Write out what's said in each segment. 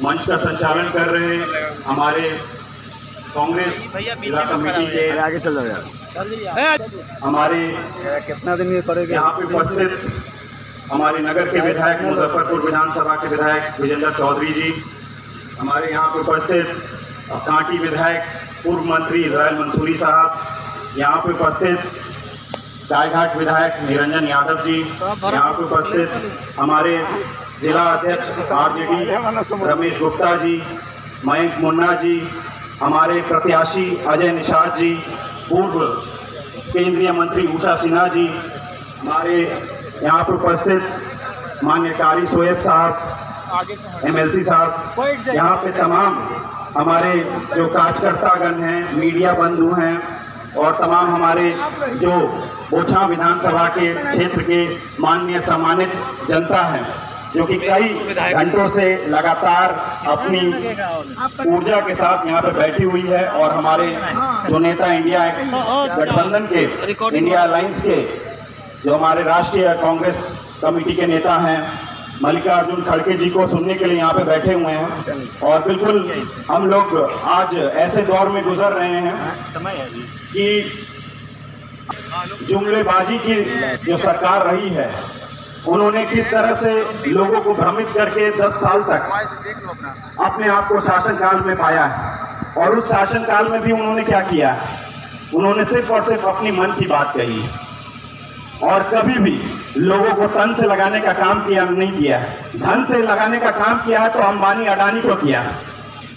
मंच का संचालन कर रहे हैं हमारे कांग्रेस जिला कमेटी के आगे चल जाओ यार। हमारे कितना दिन में पड़ेगा यहाँ पे उपस्थित हमारे नगर के विधायक मुजफ्फरपुर विधानसभा के विधायक विजेंद्र चौधरी जी, हमारे यहाँ पे उपस्थित कांटी विधायक पूर्व मंत्री इजराइल मंसूरी साहब, यहाँ पे उपस्थित गायघाट विधायक निरंजन यादव जी, यहाँ पे उपस्थित हमारे जिला अध्यक्ष आरजेडी रमेश गुप्ता जी, मयंक मुन्ना जी, हमारे प्रत्याशी अजय निषाद जी, पूर्व केंद्रीय मंत्री उषा सिन्हा जी, हमारे यहाँ पर उपस्थित माननीय कारी शोएब साहब, एमएलसी साहब, यहाँ पे तमाम हमारे जो कार्यकर्तागण हैं, मीडिया बंधु हैं और तमाम हमारे जो बोछा विधानसभा के क्षेत्र के माननीय सम्मानित जनता है जो कि कई घंटों से लगातार अपनी ऊर्जा के साथ यहाँ पे बैठी हुई है और हमारे जो नेता इंडिया गठबंधन के इंडिया अलायंस के जो हमारे राष्ट्रीय कांग्रेस कमेटी के नेता हैं मल्लिकार्जुन खड़गे जी को सुनने के लिए यहाँ पे बैठे हुए हैं। और बिल्कुल हम लोग आज ऐसे दौर में गुजर रहे हैं कि जुमलेबाजी की जो सरकार रही है उन्होंने किस तरह से लोगों को भ्रमित करके 10 साल तक अपने आप को शासनकाल में पाया है। और उस शासनकाल में भी उन्होंने क्या किया, उन्होंने सिर्फ और सिर्फ अपनी मन की बात कही और कभी भी लोगों को तन से लगाने का काम किया नहीं किया। धन से लगाने का काम किया है तो अंबानी अडानी को किया।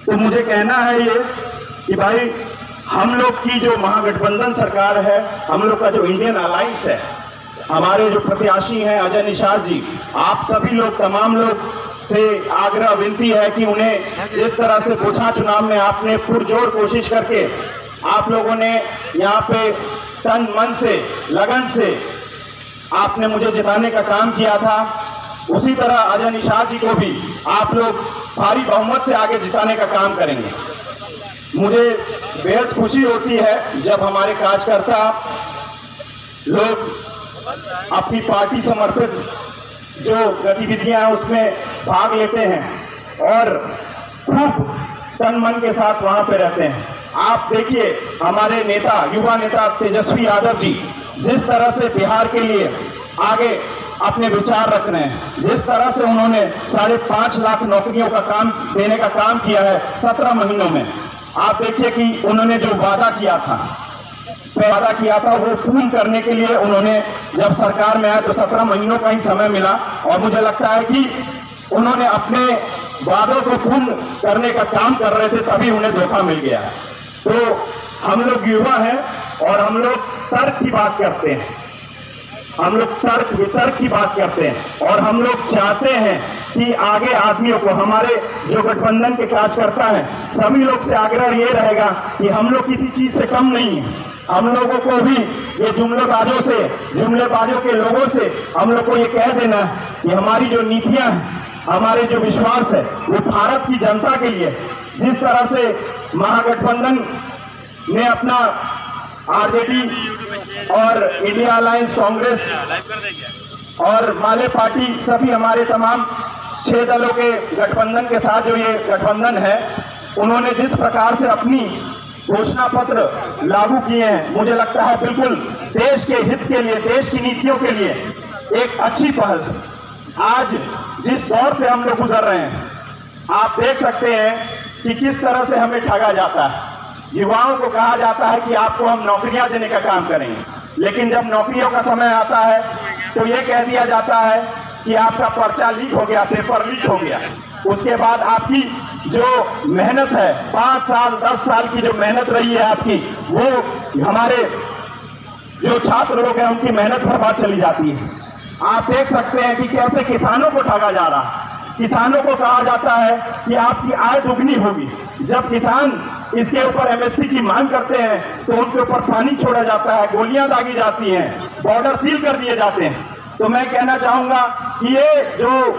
तो मुझे कहना है ये कि भाई हम लोग की जो महागठबंधन सरकार है, हम लोग का जो इंडियन अलायंस है, हमारे जो प्रत्याशी हैं अजय निषाद जी, आप सभी लोग तमाम लोग से आग्रह विनती है कि उन्हें जिस तरह से बोछा चुनाव में आपने पुरजोर कोशिश करके आप लोगों ने यहाँ पे तन मन से लगन से आपने मुझे जिताने का काम किया था, उसी तरह अजय निषाद जी को भी आप लोग भारी बहुमत से आगे जिताने का काम करेंगे। मुझे बेहद खुशी होती है जब हमारे कार्यकर्ता लोग अपनी पार्टी समर्पित जो गतिविधियां हैं उसमें भाग लेते हैं और खूब तन मन के साथ वहां पे रहते हैं। आप देखिए हमारे नेता, युवा नेता तेजस्वी यादव जी जिस तरह से बिहार के लिए आगे अपने विचार रख रहे हैं, जिस तरह से उन्होंने 5.5 लाख नौकरियों का काम देने का काम किया है 17 महीनों में। आप देखिए कि उन्होंने जो वादा किया था वो पूर्ण करने के लिए उन्होंने जब सरकार में आए तो 17 महीनों का ही समय मिला और मुझे लगता है कि उन्होंने अपने वादों को पूर्ण करने का काम कर रहे थे तभी उन्हें धोखा मिल गया। तो हम लोग युवा हैं और हम लोग तर्क की बात करते हैं, हम लोग तर्क वितर्क की बात करते हैं और हम लोग चाहते हैं कि आगे आदमियों को, हमारे जो गठबंधन के कार्यकर्ता हैं, सभी लोग से आग्रह ये रहेगा कि हम लोग किसी चीज से कम नहीं है। हम लोगों को भी ये जुमलेबाजों के लोगों से हम लोग को ये कह देना है कि हमारी जो नीतियां हैं, हमारे जो विश्वास है वो भारत की जनता के लिए। जिस तरह से महागठबंधन ने अपना आरजेडी और इंडिया अलायंस कांग्रेस और माले पार्टी सभी हमारे तमाम 6 दलों के गठबंधन के साथ जो ये गठबंधन है, उन्होंने जिस प्रकार से अपनी घोषणा पत्र लागू किए हैं, मुझे लगता है बिल्कुल देश के हित के लिए, देश की नीतियों के लिए एक अच्छी पहल। आज जिस दौर से हम लोग गुजर रहे हैं, आप देख सकते हैं कि किस तरह से हमें ठगा जाता है। युवाओं को कहा जाता है कि आपको हम नौकरियां देने का काम करेंगे, लेकिन जब नौकरियों का समय आता है तो ये कह दिया जाता है कि आपका पर्चा लीक हो गया, पेपर लीक हो गया। उसके बाद आपकी जो मेहनत है, 5 साल 10 साल की जो मेहनत रही है आपकी, वो हमारे जो छात्र लोग हैं उनकी मेहनत बर्बाद चली जाती है। आप देख सकते हैं कि कैसे किसानों को ठगा जा रहा है। किसानों को कहा जाता है कि आपकी आय दुगनी होगी। जब किसान इसके ऊपर एमएसपी की मांग करते हैं तो उनके ऊपर पानी छोड़ा जाता है, गोलियां दागी जाती हैं, बॉर्डर सील कर दिए जाते हैं। तो मैं कहना चाहूंगा कि ये जो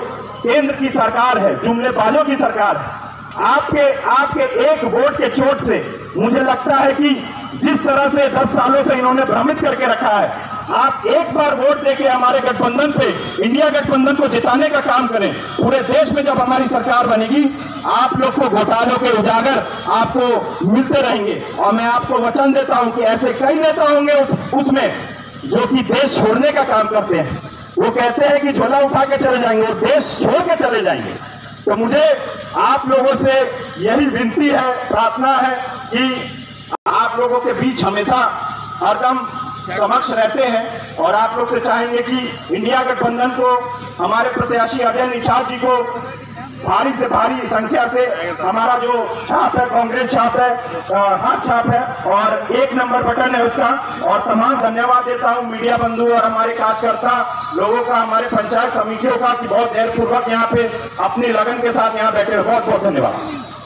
केंद्र की सरकार है, जुमलेबाजों की सरकार है, आपके एक वोट के चोट से मुझे लगता है कि जिस तरह से 10 सालों से इन्होंने भ्रमित करके रखा है, आप एक बार वोट देके हमारे गठबंधन पे, इंडिया गठबंधन को जिताने का काम करें। पूरे देश में जब हमारी सरकार बनेगी, आप लोग को घोटालों के उजागर आपको मिलते रहेंगे। और मैं आपको वचन देता हूं कि ऐसे कई नेता होंगे उसमें जो कि देश छोड़ने का काम करते हैं। वो कहते हैं कि झोला उठा के चले जाएंगे और देश छोड़ के चले जाएंगे। तो मुझे आप लोगों से यही विनती है, प्रार्थना है कि आप लोगों के बीच हमेशा हरदम समक्ष रहते हैं और आप लोग से चाहेंगे कि इंडिया गठबंधन को, हमारे प्रत्याशी अजय निषाद जी को भारी से भारी संख्या से, हमारा जो छाप है, कांग्रेस छाप है, हाथ छाप है और 1 नंबर बटन है उसका। और तमाम धन्यवाद देता हूं मीडिया बंधु और हमारे कार्यकर्ता लोगों का, हमारे पंचायत समितियों का कि बहुत देर पूर्वक यहाँ पे अपनी लगन के साथ यहाँ बैठे। बहुत बहुत धन्यवाद।